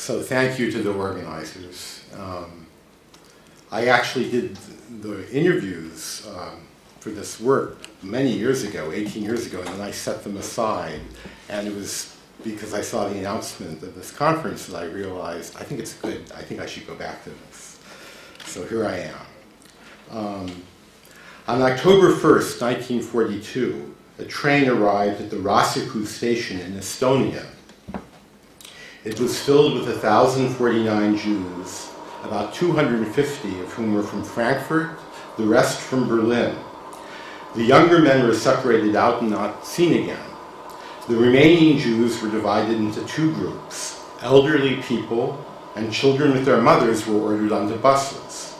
So thank you to the organizers. I actually did the interviews for this work many years ago, 18 years ago, and then I set them aside. And it was because I saw the announcement of this conference that I realized, I think it's good, I think I should go back to this. So here I am. On October 1st, 1942, a train arrived at the Raseku station in Estonia. It was filled with 1,049 Jews, about 250 of whom were from Frankfurt, the rest from Berlin. The younger men were separated out and not seen again. The remaining Jews were divided into two groups. Elderly people and children with their mothers were ordered onto buses,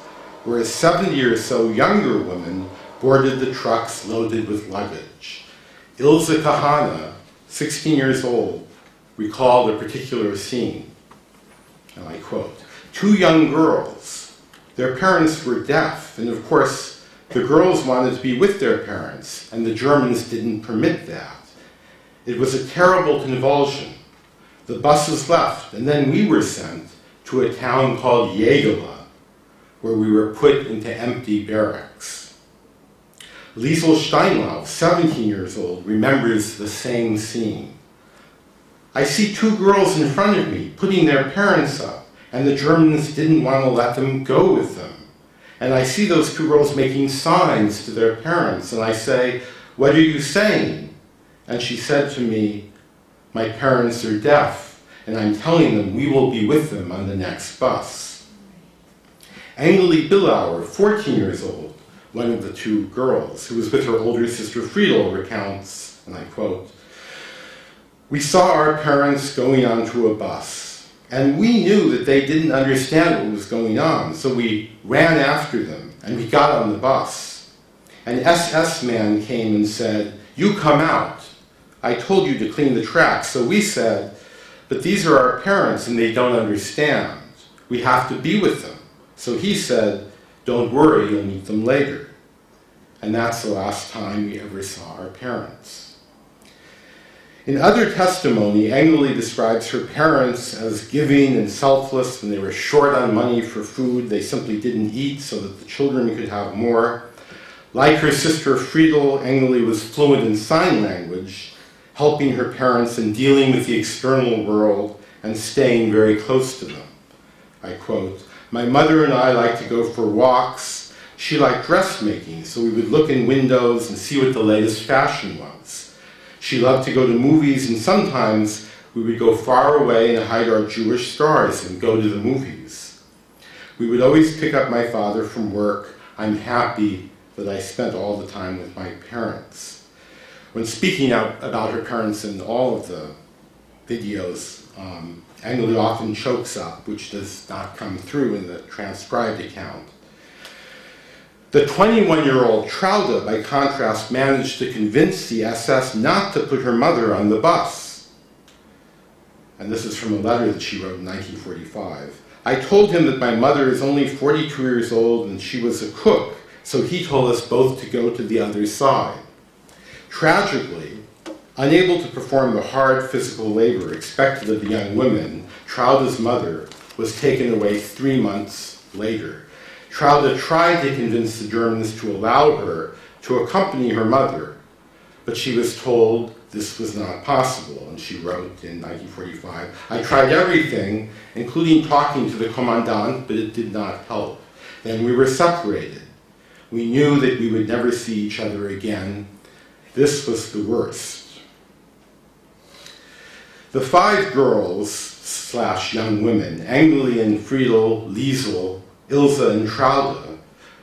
whereas 70 or so younger women boarded the trucks loaded with luggage. Ilse Kahane, 16 years old, recalled a particular scene, and I quote, "Two young girls. Their parents were deaf, and of course, the girls wanted to be with their parents, and the Germans didn't permit that. It was a terrible convulsion. The buses left, and then we were sent to a town called Engele, where we were put into empty barracks." Liesl Steinlauf, 17 years old, remembers the same scene. "I see two girls in front of me putting their parents up, and the Germans didn't want to let them go with them. And I see those two girls making signs to their parents, and I say, 'What are you saying?' And she said to me, 'My parents are deaf, and I'm telling them we will be with them on the next bus.'" Engele Billauer, 14 years old, one of the two girls, who was with her older sister Frieda, recounts, and I quote, "We saw our parents going onto a bus, and we knew that they didn't understand what was going on, so we ran after them, and we got on the bus. An SS man came and said, 'You come out. I told you to clean the tracks.' So we said, 'But these are our parents, and they don't understand. We have to be with them.' So he said, 'Don't worry, you'll meet them later.' And that's the last time we ever saw our parents." In other testimony, Engele describes her parents as giving and selfless. When they were short on money for food, they simply didn't eat so that the children could have more. Like her sister Frieda, Engele was fluent in sign language, helping her parents in dealing with the external world and staying very close to them. I quote, "My mother and I liked to go for walks. She liked dressmaking, so we would look in windows and see what the latest fashion was. She loved to go to movies, and sometimes we would go far away and hide our Jewish stars and go to the movies. We would always pick up my father from work. I'm happy that I spent all the time with my parents." When speaking out about her parents in all of the videos, Engele often chokes up, which does not come through in the transcribed account. The 21-year-old Traude, by contrast, managed to convince the SS not to put her mother on the bus. And this is from a letter that she wrote in 1945. "I told him that my mother is only 42 years old and she was a cook, so he told us both to go to the other side." Tragically, unable to perform the hard physical labor expected of the young women, Traude's mother was taken away 3 months later. Traude tried to convince the Germans to allow her to accompany her mother, but she was told this was not possible, and she wrote in 1945, "I tried everything, including talking to the commandant, but it did not help. Then we were separated. We knew that we would never see each other again. This was the worst." The 5 girls/young women, Engele and Frieda, Liesl, Ilse, and Traude,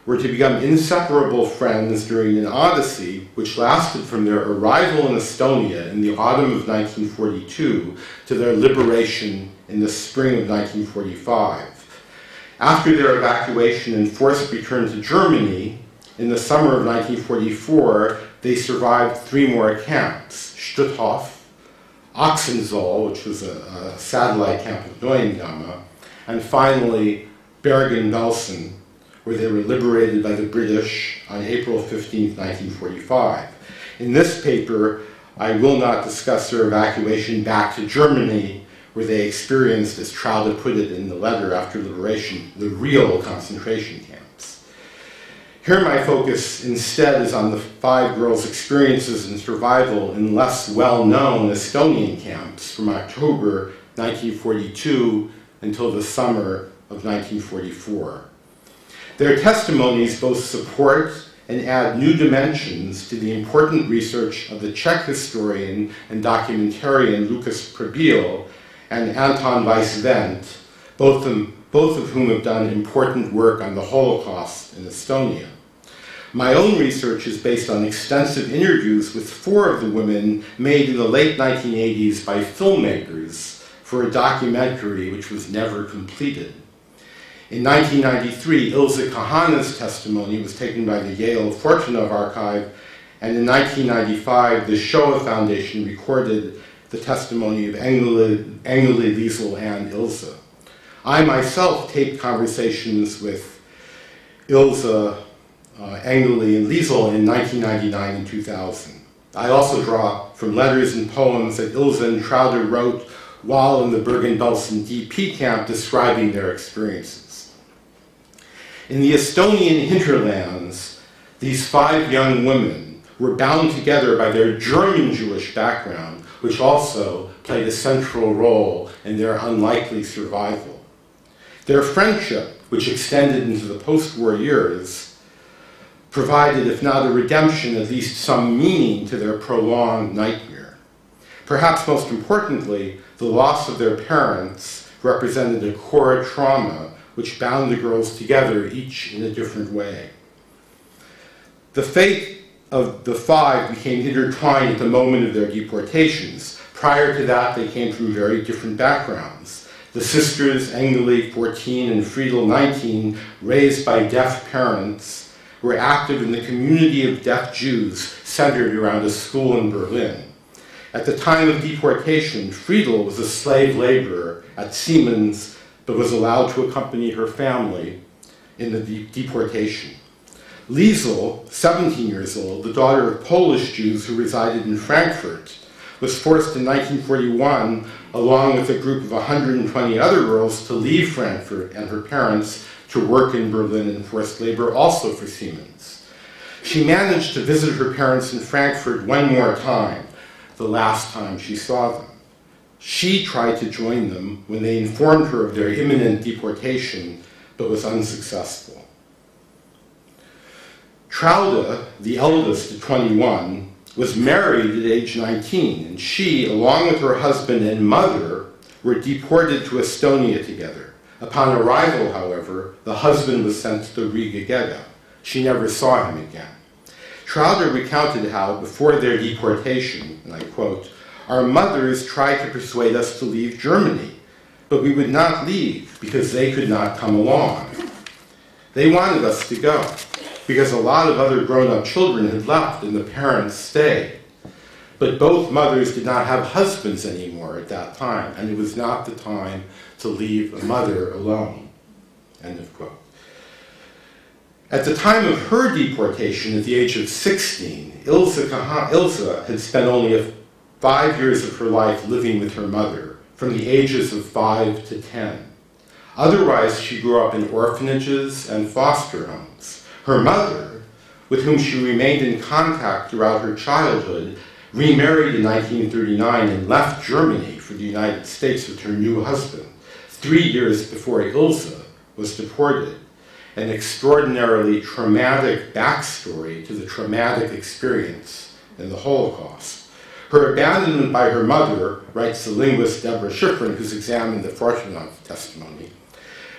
were to become inseparable friends during an odyssey which lasted from their arrival in Estonia in the autumn of 1942 to their liberation in the spring of 1945. After their evacuation and forced return to Germany, in the summer of 1944, they survived 3 more camps: Stutthof, Ochsenzoll, which was a satellite camp of Neuengamme, and finally Bergen-Belsen, where they were liberated by the British on April 15, 1945. In this paper, I will not discuss their evacuation back to Germany, where they experienced, as Traude put it in the letter after liberation, the real concentration camps. Here my focus instead is on the 5 girls' experiences in survival in less well-known Estonian camps from October 1942 until the summer of 1944. Their testimonies both support and add new dimensions to the important research of the Czech historian and documentarian Lucas Prebil and Anton Weiss-Wendt, both of whom have done important work on the Holocaust in Estonia. My own research is based on extensive interviews with 4 of the women made in the late 1980s by filmmakers for a documentary which was never completed. In 1993, Ilse Kahane's testimony was taken by the Yale Fortunov Archive, and in 1995, the Shoah Foundation recorded the testimony of Engele, Liesel, and Ilse. I myself taped conversations with Ilse, Engele, and Liesel in 1999 and 2000. I also draw from letters and poems that Ilse and Traude wrote while in the Bergen-Belsen DP camp describing their experiences. In the Estonian hinterlands, these 5 young women were bound together by their German Jewish background, which also played a central role in their unlikely survival. Their friendship, which extended into the post-war years, provided, if not a redemption, at least some meaning to their prolonged nightmare. Perhaps most importantly, the loss of their parents represented a core trauma which bound the girls together, each in a different way. The fate of the 5 became intertwined at the moment of their deportations. Prior to that, they came from very different backgrounds. The sisters, Engele, 14, and Frieda, 19, raised by deaf parents, were active in the community of deaf Jews centered around a school in Berlin. At the time of deportation, Frieda was a slave laborer at Siemens, but was allowed to accompany her family in the deportation. Liesel, 17 years old, the daughter of Polish Jews who resided in Frankfurt, was forced in 1941, along with a group of 120 other girls, to leave Frankfurt and her parents to work in Berlin in forced labor, also for Siemens. She managed to visit her parents in Frankfurt one more time, the last time she saw them. She tried to join them when they informed her of their imminent deportation, but was unsuccessful. Traude, the eldest at 21, was married at age 19, and she, along with her husband and mother, were deported to Estonia together. Upon arrival, however, the husband was sent to the Riga ghetto. She never saw him again. Traude recounted how, before their deportation, and I quote, "Our mothers tried to persuade us to leave Germany, but we would not leave because they could not come along. They wanted us to go because a lot of other grown-up children had left and the parents stayed. But both mothers did not have husbands anymore at that time, and it was not the time to leave a mother alone." End of quote. At the time of her deportation, at the age of 16, Ilse had spent only 5 years of her life living with her mother, from the ages of 5 to 10. Otherwise, she grew up in orphanages and foster homes. Her mother, with whom she remained in contact throughout her childhood, remarried in 1939 and left Germany for the United States with her new husband, 3 years before Ilse was deported. An extraordinarily traumatic backstory to the traumatic experience in the Holocaust. Her abandonment by her mother, writes the linguist Deborah Schifrin, who's examined the Fortunov testimony,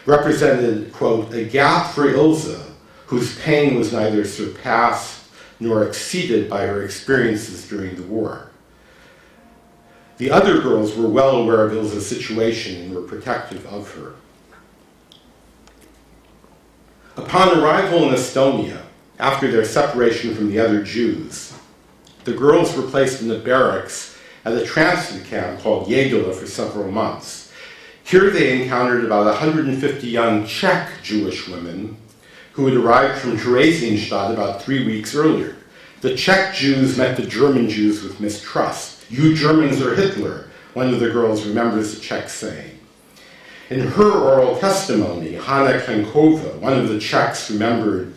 represented, quote, "a gap for Ilse, whose pain was neither surpassed nor exceeded by her experiences during the war." The other girls were well aware of Ilse's situation and were protective of her. Upon arrival in Estonia, after their separation from the other Jews, the girls were placed in the barracks at a transit camp called Engele for several months. Here they encountered about 150 young Czech Jewish women who had arrived from Theresienstadt about 3 weeks earlier. The Czech Jews met the German Jews with mistrust. "You Germans are Hitler. One of the girls remembers the Czech saying. In her oral testimony, Hanna Kankova, one of the Czechs, remembered,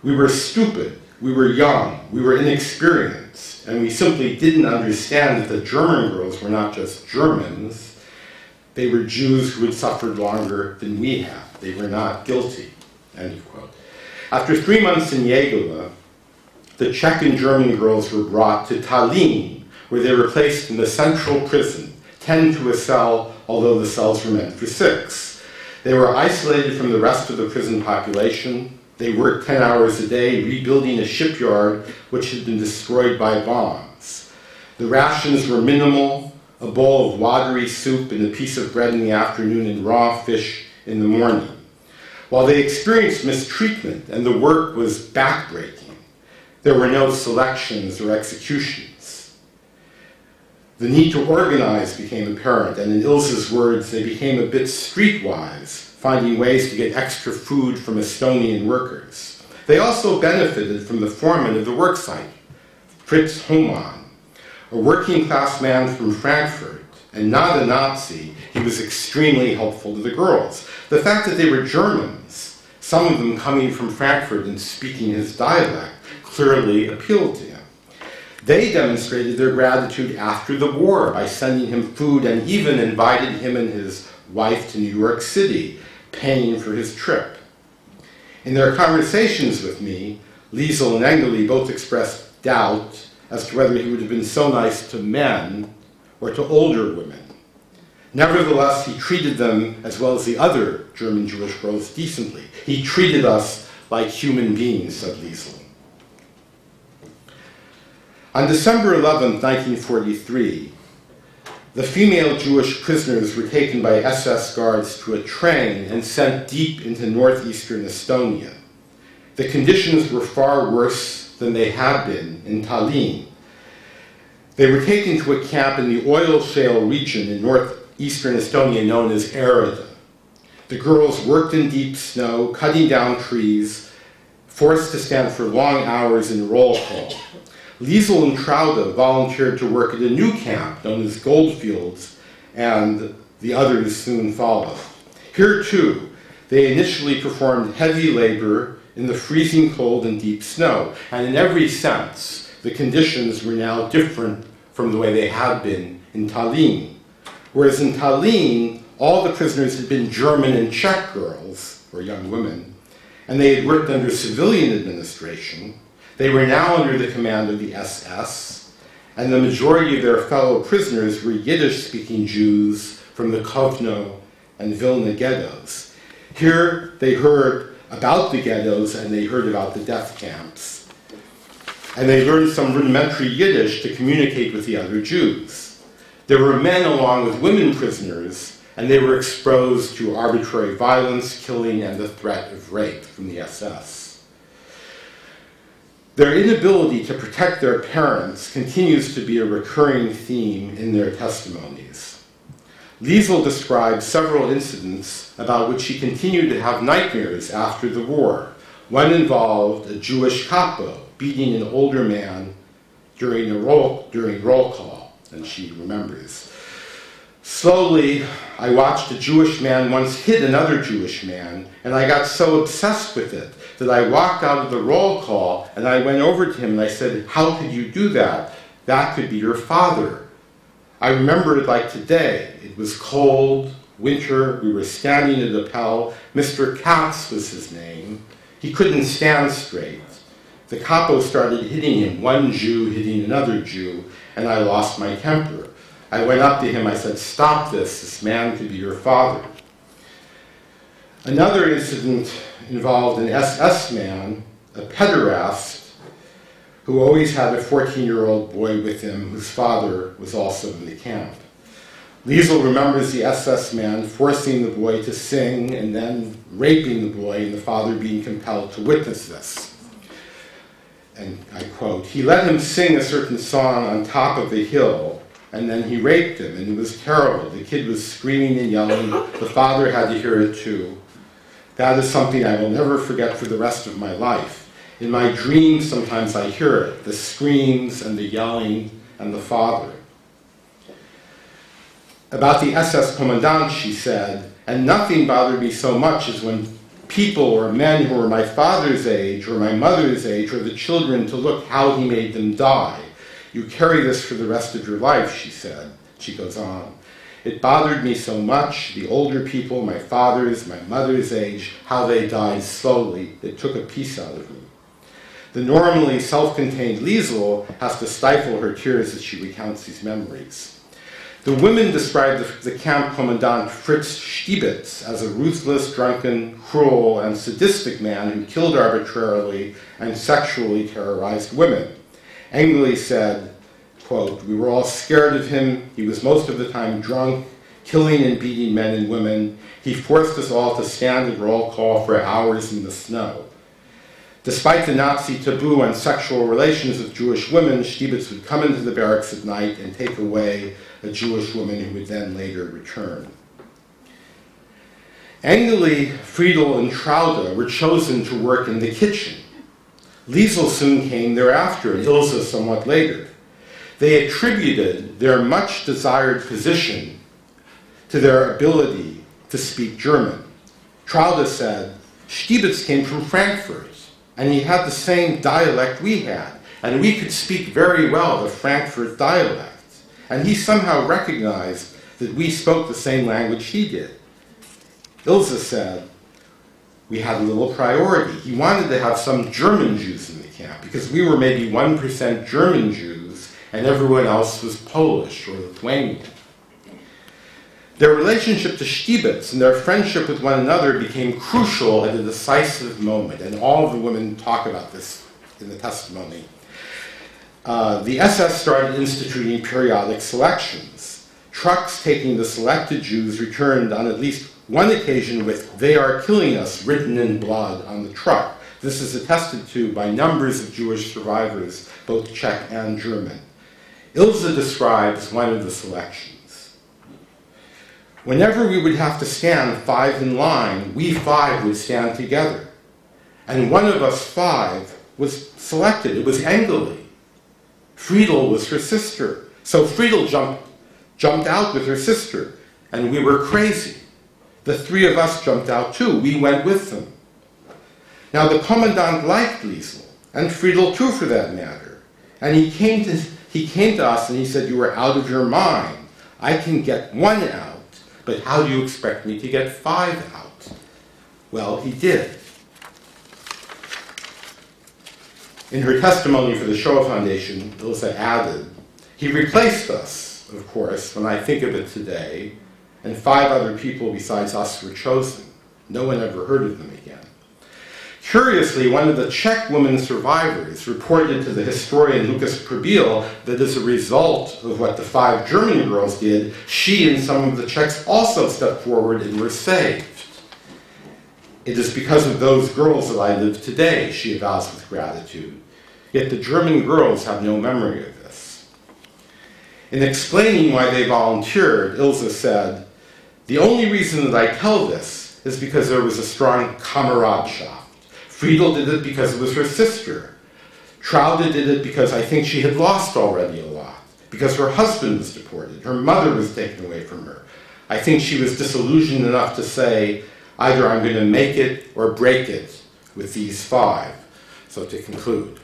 "We were stupid, we were young, we were inexperienced, and we simply didn't understand that the German girls were not just Germans, they were Jews who had suffered longer than we had. They were not guilty," end of quote. After 3 months in Engele, the Czech and German girls were brought to Tallinn, where they were placed in the central prison, 10 to a cell, although the cells were meant for 6. They were isolated from the rest of the prison population. They worked 10 hours a day, rebuilding a shipyard which had been destroyed by bombs. The rations were minimal, a bowl of watery soup and a piece of bread in the afternoon and raw fish in the morning. While they experienced mistreatment and the work was backbreaking, there were no selections or executions. The need to organize became apparent, and in Ilse's words, they became a bit streetwise, finding ways to get extra food from Estonian workers. They also benefited from the foreman of the worksite, Fritz Hohmann, a working-class man from Frankfurt, and not a Nazi. He was extremely helpful to the girls. The fact that they were Germans, some of them coming from Frankfurt and speaking his dialect, clearly appealed to him. They demonstrated their gratitude after the war by sending him food and even invited him and his wife to New York City, paying for his trip. In their conversations with me, Liesel and Engele both expressed doubt as to whether he would have been so nice to men or to older women. Nevertheless, he treated them, as well as the other German Jewish girls, decently. He treated us like human beings, said Liesel. On December 11, 1943, the female Jewish prisoners were taken by SS guards to a train and sent deep into northeastern Estonia. The conditions were far worse than they had been in Tallinn. They were taken to a camp in the oil shale region in northeastern Estonia known as Ereda. The girls worked in deep snow, cutting down trees, forced to stand for long hours in roll call. Liesel and Traude volunteered to work at a new camp known as Goldfields, and the others soon followed. Here, too, they initially performed heavy labor in the freezing cold and deep snow, and in every sense, the conditions were now different from the way they had been in Tallinn. Whereas in Tallinn, all the prisoners had been German and Czech girls, or young women, and they had worked under civilian administration. They were now under the command of the SS, and the majority of their fellow prisoners were Yiddish-speaking Jews from the Kovno and Vilna ghettos. Here they heard about the ghettos and they heard about the death camps. And they learned some rudimentary Yiddish to communicate with the other Jews. There were men along with women prisoners, and they were exposed to arbitrary violence, killing, and the threat of rape from the SS. Their inability to protect their parents continues to be a recurring theme in their testimonies. Liesel describes several incidents about which she continued to have nightmares after the war. One involved a Jewish capo beating an older man during roll call, and she remembers. Slowly, I watched a Jewish man once hit another Jewish man, and I got so obsessed with it that I walked out of the roll call and I went over to him and I said, "How could you do that? That could be your father." I remember it like today. It was cold, winter, we were standing at a Appel. Mr. Katz was his name. He couldn't stand straight. The capo started hitting him, one Jew hitting another Jew, and I lost my temper. I went up to him, I said, "Stop this man could be your father." Another incident involved an SS man, a pederast, who always had a 14-year-old boy with him whose father was also in the camp. Liesel remembers the SS man forcing the boy to sing and then raping the boy and the father being compelled to witness this. And I quote, "He let him sing a certain song on top of the hill, and then he raped him, and it was terrible. The kid was screaming and yelling. The father had to hear it too. That is something I will never forget for the rest of my life. In my dreams, sometimes I hear it, the screams and the yelling and the father." About the SS Commandant, she said, and nothing bothered me so much as when people or men who were my father's age or my mother's age or the children to look how he made them die. You carry this for the rest of your life, she said. She goes on. It bothered me so much, the older people, my father's, my mother's age, how they died slowly. It took a piece out of me. The normally self-contained Liesel has to stifle her tears as she recounts these memories. The women describe the camp commandant Fritz Stiebitz as a ruthless, drunken, cruel, and sadistic man who killed arbitrarily and sexually terrorized women. Engele said, quote, "We were all scared of him. He was most of the time drunk, killing and beating men and women. He forced us all to stand at roll call for hours in the snow." Despite the Nazi taboo on sexual relations with Jewish women, Stiebitz would come into the barracks at night and take away a Jewish woman who would then later return. Engele, Frieda, and Traude were chosen to work in the kitchen. Liesel soon came thereafter, and Ilse somewhat later. They attributed their much desired position to their ability to speak German. Traude said, Stiebitz came from Frankfurt, and he had the same dialect we had, and we could speak very well the Frankfurt dialect. And he somehow recognized that we spoke the same language he did. Ilse said, we had a little priority. He wanted to have some German Jews in the camp, because we were maybe 1% German Jews, and everyone else was Polish or Lithuanian. Their relationship to Stiebitz and their friendship with one another became crucial at a decisive moment, and all of the women talk about this in the testimony. The SS started instituting periodic selections. Trucks taking the selected Jews returned on at least one occasion with "They are killing us" written in blood on the truck. This is attested to by numbers of Jewish survivors, both Czech and German. Ilse describes one of the selections. Whenever we would have to stand 5 in line, we 5 would stand together. And one of us 5 was selected. It was Engele. Frieda was her sister. So Frieda jumped out with her sister, and we were crazy. The 3 of us jumped out too. We went with them. Now the commandant liked Liesel, and Frieda too for that matter. And he came to us and he said, "You are out of your mind. I can get 1 out, but how do you expect me to get 5 out?" Well, he did. In her testimony for the Shoah Foundation, Ilse added, "He replaced us, of course, when I think of it today, and 5 other people besides us were chosen. No one ever heard of them again." Curiously, one of the Czech women survivors reported to the historian Lucas Probil that as a result of what the 5 German girls did, she and some of the Czechs also stepped forward and were saved. "It is because of those girls that I live today," she avows with gratitude. Yet the German girls have no memory of this. In explaining why they volunteered, Ilse said, "The only reason that I tell this is because there was a strong Kameradschaft. Frieda did it because it was her sister. Traude did it because I think she had lost already a lot, because her husband was deported, her mother was taken away from her. I think she was disillusioned enough to say, either I'm going to make it or break it with these 5. So to conclude,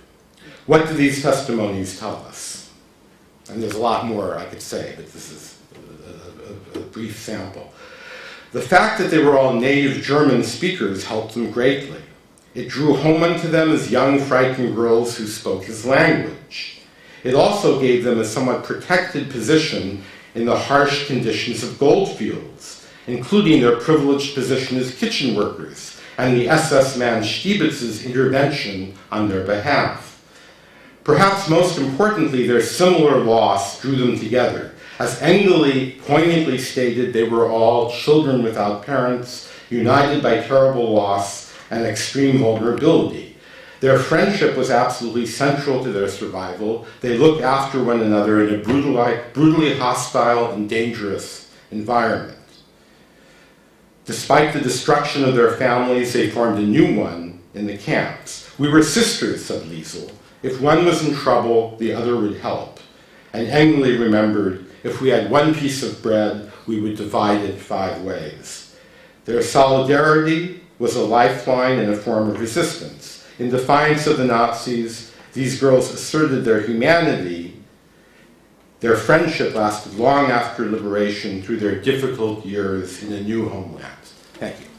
what do these testimonies tell us? And there's a lot more I could say, but this is a brief sample. The fact that they were all native German speakers helped them greatly. It drew home unto them as young, frightened girls who spoke his language. It also gave them a somewhat protected position in the harsh conditions of goldfields, including their privileged position as kitchen workers and the SS man Stiebitz's intervention on their behalf. Perhaps most importantly, their similar loss drew them together. As Engele poignantly stated, they were all children without parents, united by terrible loss and extreme vulnerability. Their friendship was absolutely central to their survival. They looked after one another in a brutally hostile and dangerous environment. Despite the destruction of their families, they formed a new one in the camps. "We were sisters," said Liesel. "If one was in trouble, the other would help." And Engele remembered, If we had one piece of bread, we would divide it 5 ways. Their solidarity was a lifeline and a form of resistance. In defiance of the Nazis, these girls asserted their humanity. Their friendship lasted long after liberation through their difficult years in a new homeland. Thank you.